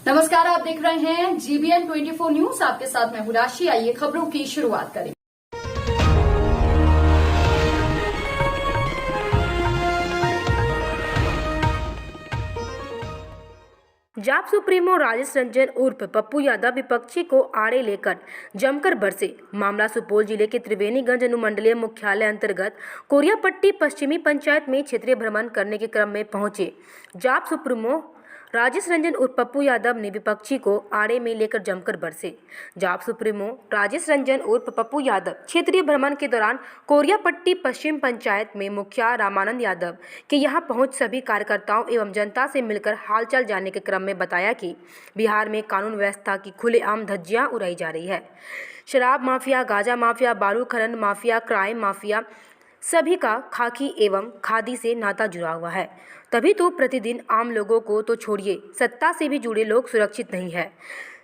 नमस्कार, आप देख रहे हैं GBN 24 न्यूज। आपके साथ मैं हूं राशि। आइए खबरों की शुरुआत करें। जाप सुप्रीमो राजेश रंजन उर्फ पप्पू यादव विपक्षी को आड़े लेकर जमकर बरसे। मामला सुपौल जिले के त्रिवेणीगंज अनुमंडलीय मुख्यालय अंतर्गत कोरियापट्टी पश्चिमी पंचायत में क्षेत्रीय भ्रमण करने के क्रम में पहुंचे जाप सुप्रीमो राजेश रंजन उर्फ पप्पू यादव ने विपक्षी को आड़े में लेकर जमकर बरसे। जाप सुप्रीमो राजेश रंजन उर्फ पप्पू यादव क्षेत्रीय भ्रमण के दौरान कोरियापट्टी पश्चिम पंचायत में मुखिया रामानंद यादव के यहां पहुंच सभी कार्यकर्ताओं एवं जनता से मिलकर हालचाल जानने के क्रम में बताया कि बिहार में कानून व्यवस्था की खुलेआम धज्जियां उड़ाई जा रही है। शराब माफिया, गांजा माफिया, बालू खनन माफिया, क्राइम माफिया सभी का खाकी एवं खादी से नाता जुड़ा हुआ है। तभी तो प्रतिदिन आम लोगों को तो छोड़िए, सत्ता से भी जुड़े लोग सुरक्षित नहीं है।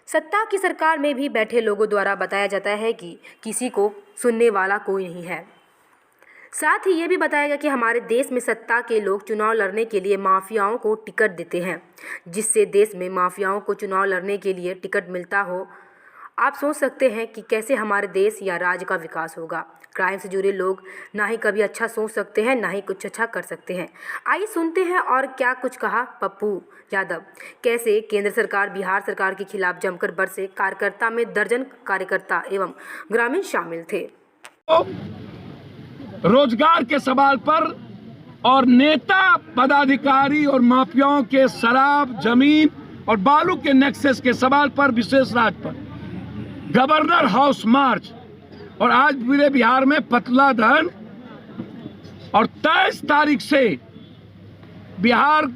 सत्ता की सरकार में भी बैठे लोगों द्वारा बताया जाता है कि किसी को सुनने वाला कोई नहीं है। साथ ही ये भी बताया गया कि हमारे देश में सत्ता के लोग चुनाव लड़ने के लिए माफियाओं को टिकट देते हैं, जिससे देश में माफियाओं को चुनाव लड़ने के लिए टिकट मिलता हो। आप सोच सकते हैं कि कैसे हमारे देश या राज्य का विकास होगा। क्राइम से जुड़े लोग ना ही कभी अच्छा सोच सकते हैं, ना ही कुछ अच्छा कर सकते हैं। आइए सुनते हैं और क्या कुछ कहा पप्पू यादव। कैसे केंद्र सरकार बिहार सरकार के खिलाफ जमकर बरसे। कार्यकर्ता में दर्जन कार्यकर्ता एवं ग्रामीण शामिल थे। रोजगार के सवाल पर और नेता पदाधिकारी और माफियाओं के शराब, जमीन और बालू के नेक्सस के सवाल पर विशेष राज्य पर गवर्नर हाउस मार्च और आज पूरे बिहार में पतला दहन और 23 तारीख से बिहार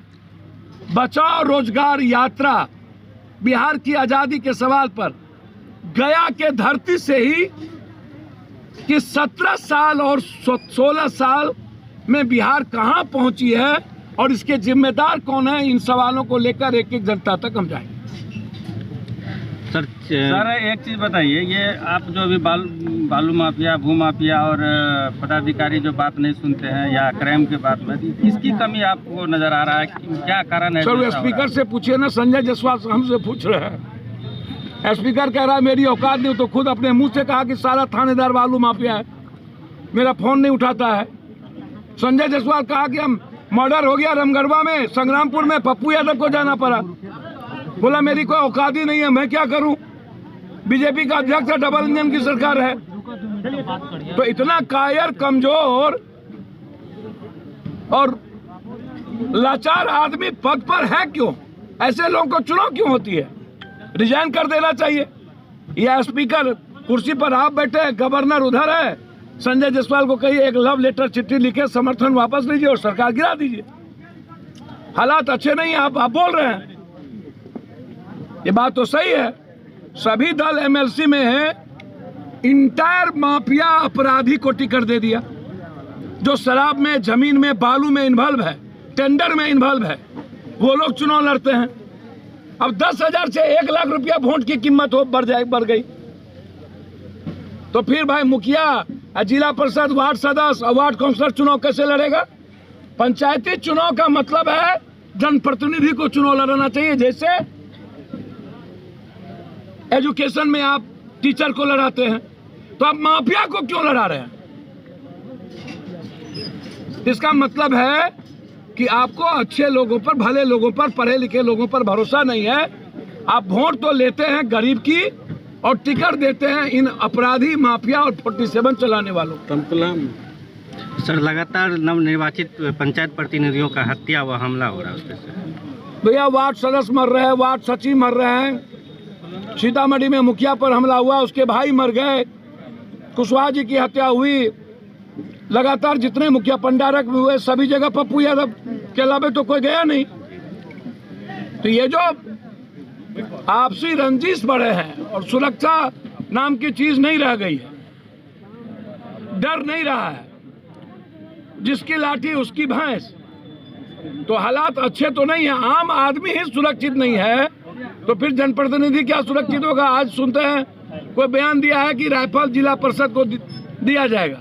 बचाओ रोजगार यात्रा बिहार की आजादी के सवाल पर गया के धरती से ही कि 17 साल और 16 साल में बिहार कहां पहुंची है और इसके जिम्मेदार कौन है, इन सवालों को लेकर एक एक जनता तक हम जाएंगे। सर एक चीज़ बताइए, ये आप जो अभी बालू माफिया, भू माफिया और पदाधिकारी जो बात नहीं सुनते हैं या क्राइम के बात में, किसकी कमी आपको नजर आ रहा है? क्या कारण है? सर स्पीकर से पूछिए ना, संजय जायसवाल हमसे पूछ रहे हैं। स्पीकर कह रहा है मेरी औकात नहीं, तो खुद अपने मुंह से कहा कि सारा थानेदार बालू माफिया है। मेरा फोन नहीं उठाता है। संजय जायसवाल कहा कि हम मर्डर हो गया रामगढ़वा में, संग्रामपुर में, पप्पू यादव को जाना पड़ा। बोला मेरी कोई औकात ही नहीं है, मैं क्या करूं? बीजेपी का अध्यक्ष है, डबल इंजन की सरकार है। तो इतना कायर, कमजोर और लाचार आदमी पद पर है क्यों? ऐसे लोगों को चुनाव क्यों होती है? रिजाइन कर देना चाहिए। यह स्पीकर कुर्सी पर आप बैठे हैं, गवर्नर उधर है। संजय जायसवाल को कहिए एक लव लेटर चिट्ठी लिखे, समर्थन वापस लीजिए और सरकार गिरा दीजिए। हालात अच्छे नहीं है, आप बोल रहे हैं, ये बात तो सही है। सभी दल MLC में है। इंटायर माफिया अपराधी को टिकट दे दिया, जो शराब में, जमीन में, बालू में इन्वॉल्व है, टेंडर में इन्वॉल्व है, वो लोग चुनाव लड़ते हैं। अब 10,000 से 1 लाख रुपया वोट की कीमत बढ़ गई, तो फिर भाई मुखिया, जिला परिषद, वार्ड सदस्य और वार्ड काउंसलर चुनाव कैसे लड़ेगा? पंचायती चुनाव का मतलब है जनप्रतिनिधि को चुनाव लड़ना चाहिए। जैसे एजुकेशन में आप टीचर को लड़ाते हैं, तो आप माफिया को क्यों लड़ा रहे हैं? इसका मतलब है कि आपको अच्छे लोगों पर, भले लोगों पर, पढ़े लिखे लोगों पर भरोसा नहीं है। आप वोट तो लेते हैं गरीब की और टिकट देते हैं इन अपराधी, माफिया और 47 चलाने वालों। सर लगातार नवनिर्वाचित पंचायत प्रतिनिधियों का हत्या व हमला हो रहा है, उससे भैया वार्ड सदस्य मर रहे हैं, वार्ड सचिव मर रहे हैं। सीतामढ़ी में मुखिया पर हमला हुआ, उसके भाई मर गए। कुशवाहा जी की हत्या हुई। लगातार जितने मुखिया पंडारक भी हुए, सभी जगह पप्पू यादव के अलावा तो कोई गया नहीं। तो ये जो आपसी रंजिश बढ़े हैं और सुरक्षा नाम की चीज नहीं रह गई है, डर नहीं रहा है, जिसकी लाठी उसकी भैंस, तो हालात अच्छे तो नहीं है। आम आदमी ही सुरक्षित नहीं है, तो फिर जनप्रतिनिधि क्या सुरक्षित होगा? आज सुनते हैं कोई बयान दिया है कि राइफल जिला परिषद को दिया जाएगा।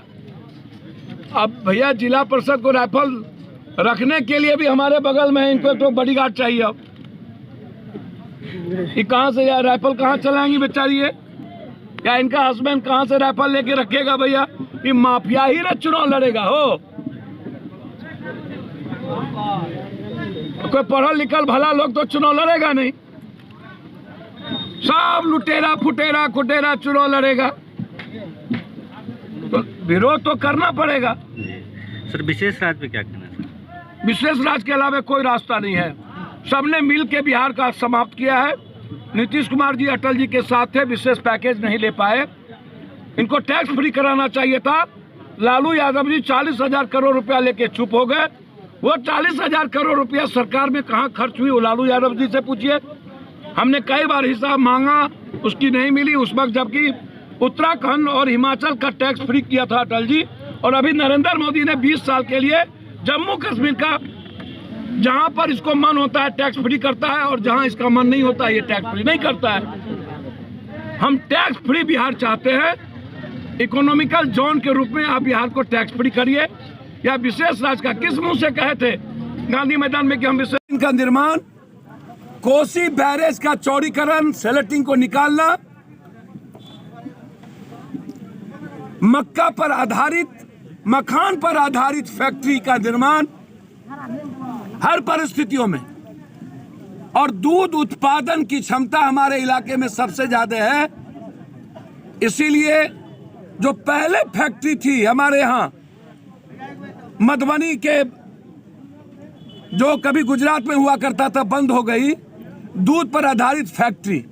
अब भैया जिला परिषद को राइफल रखने के लिए भी हमारे बगल में इनको तो बॉडीगार्ड चाहिए। अब ये कहाँ से यार राइफल कहाँ चलाएंगी बेचारी ये? या इनका हस्बैंड कहाँ से राइफल लेके रखेगा भैया? ये माफिया ही ना चुनाव लड़ेगा हो। कोई पढ़ल लिखल भला लोग तो चुनाव लड़ेगा नहीं, सब लुटेरा फुटेरा कुटेरा चुनाव लड़ेगा। तो विरोध तो करना पड़ेगा। सर विशेष राज्य पे क्या कहना है सर? विशेष राज्य के अलावा कोई रास्ता नहीं है। सबने मिल के बिहार का समाप्त किया है। नीतीश कुमार जी अटल जी के साथ थे, विशेष पैकेज नहीं ले पाए। इनको टैक्स फ्री कराना चाहिए था। लालू यादव जी 40,000 करोड़ रुपया लेके चुप हो गए। वो 40,000 करोड़ रुपया सरकार में कहाँ खर्च हुई वो लालू यादव जी से पूछिए। हमने कई बार हिसाब मांगा, उसकी नहीं मिली उस वक्त, जबकि उत्तराखंड और हिमाचल का टैक्स फ्री किया था अटल जी। और अभी नरेंद्र मोदी ने 20 साल के लिए जम्मू कश्मीर का जहां पर इसको मन होता है टैक्स फ्री करता है, और जहां इसका मन नहीं होता है ये टैक्स फ्री नहीं करता है। हम टैक्स फ्री बिहार चाहते हैं। इकोनॉमिकल जोन के रूप में आप बिहार को टैक्स फ्री करिए। या विशेष राज्य का किस मुंह से कहे थे गांधी मैदान में कि हम विशेष का निर्माण, कोसी बैरेज का चौड़ीकरण, सेलेटिंग को निकालना, मक्का पर आधारित, मखान पर आधारित फैक्ट्री का निर्माण हर परिस्थितियों में, और दूध उत्पादन की क्षमता हमारे इलाके में सबसे ज्यादा है। इसीलिए जो पहले फैक्ट्री थी हमारे यहाँ मधुबनी के, जो कभी गुजरात में हुआ करता था, बंद हो गई, दूध पर आधारित फैक्ट्री,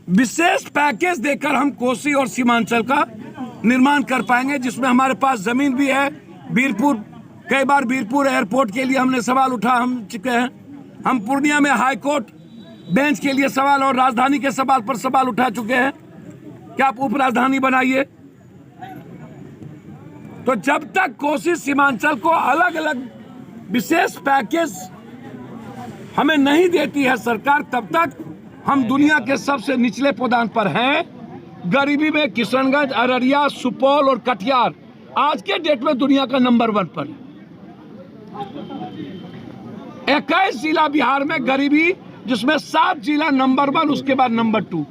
विशेष पैकेज देकर हम कोसी और सीमांचल का निर्माण कर पाएंगे, जिसमें हमारे पास जमीन भी है। बीरपुर, कई बार बीरपुर एयरपोर्ट के लिए हमने सवाल उठा हम चुके हैं। हम पूर्णिया में हाई कोर्ट बेंच के लिए सवाल और राजधानी के सवाल पर सवाल उठा चुके हैं कि आप उप राजधानी बनाइए। तो जब तक कोसी सीमांचल को अलग अलग विशेष पैकेज हमें नहीं देती है सरकार, तब तक हम दुनिया के सबसे निचले पदान पर हैं। गरीबी में किशनगंज, अररिया, सुपौल और कटिहार आज के डेट में दुनिया का नंबर 1 पर है। 21 जिला बिहार में गरीबी, जिसमें 7 जिला नंबर 1, उसके बाद नंबर 2।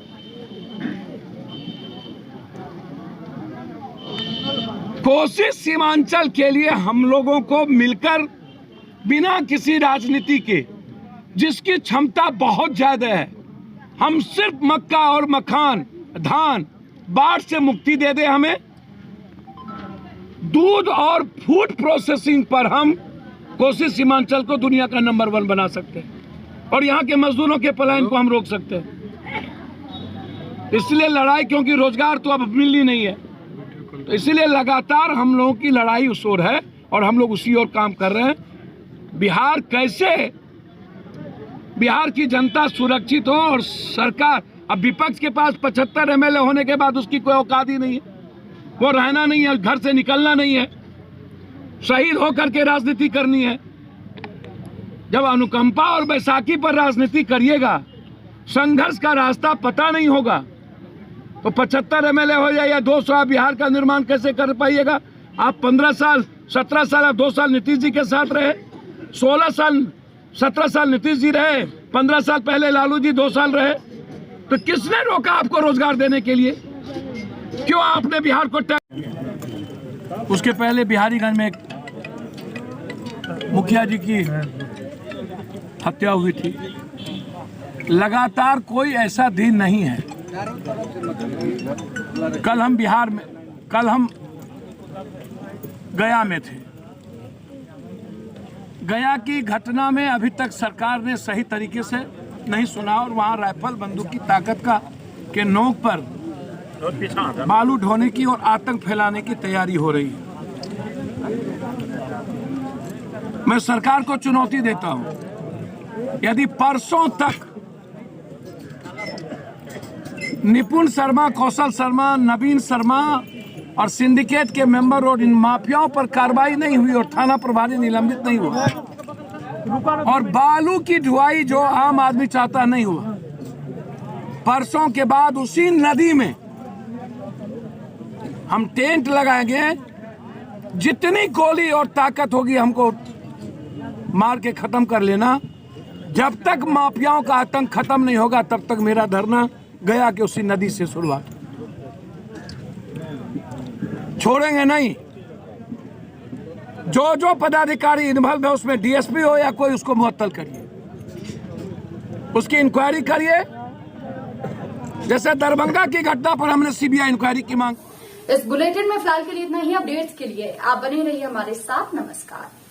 कोसी सीमांचल के लिए हम लोगों को मिलकर, बिना किसी राजनीति के, जिसकी क्षमता बहुत ज्यादा है, हम सिर्फ मक्का और मखान, धान, बाढ़ से मुक्ति दे दे हमें, दूध और फूड प्रोसेसिंग पर हम कोसी सीमांचल को दुनिया का नंबर 1 बना सकते हैं, और यहाँ के मजदूरों के पलायन को हम रोक सकते हैं। इसलिए लड़ाई, क्योंकि रोजगार तो अब मिल ही नहीं है, तो इसीलिए लगातार हम लोगों की लड़ाई उस ओर है और हम लोग उसी ओर काम कर रहे हैं। बिहार कैसे, बिहार की जनता सुरक्षित हो और सरकार, अब विपक्ष के पास 75 MLA होने के बाद उसकी कोई औकात ही नहीं है, वो रहना नहीं है, घर से निकलना नहीं है, शहीद होकर के राजनीति करनी है। जब अनुकंपा और बैसाखी पर राजनीति करिएगा, संघर्ष का रास्ता पता नहीं होगा, तो 75 MLA हो जाए या 200, बिहार का निर्माण कैसे कर पाइएगा? आप 15 साल 17 साल, आप 2 साल नीतीश जी के साथ रहे, 16 साल 17 साल नीतीश जी रहे, 15 साल पहले लालू जी 2 साल रहे, तो किसने रोका आपको रोजगार देने के लिए? क्यों आपने बिहार को उसके पहले बिहारीगंज में एक मुखिया जी की हत्या हुई थी। लगातार कोई ऐसा दिन नहीं है। कल हम बिहार में, कल हम गया में थे। गया की घटना में अभी तक सरकार ने सही तरीके से नहीं सुना, और वहाँ राइफल बंदूक की ताकत का के नोक पर बालू ढोने की और आतंक फैलाने की तैयारी हो रही है। मैं सरकार को चुनौती देता हूं, यदि परसों तक निपुण शर्मा, कौशल शर्मा, नवीन शर्मा और सिंडिकेट के मेंबर और इन माफियाओं पर कार्रवाई नहीं हुई और थाना प्रभारी निलंबित नहीं हुआ, और बालू की ढुआई जो आम आदमी चाहता नहीं हुआ, परसों के बाद उसी नदी में हम टेंट लगाएंगे। जितनी गोली और ताकत होगी हमको मार के खत्म कर लेना। जब तक माफियाओं का आतंक खत्म नहीं होगा तब तक मेरा धरना गया कि उसी नदी से शुरुआत, छोड़ेंगे नहीं। जो जो पदाधिकारी इन्वॉल्व है उसमें डीएसपी हो या कोई, उसको मुअत्तल करिए, उसकी इंक्वायरी करिए। जैसे दरभंगा की घटना पर हमने सीबीआई इंक्वायरी की मांग। इस बुलेटिन में फिलहाल के लिए इतना ही। अपडेट्स के लिए आप बने रहिए हमारे साथ। नमस्कार।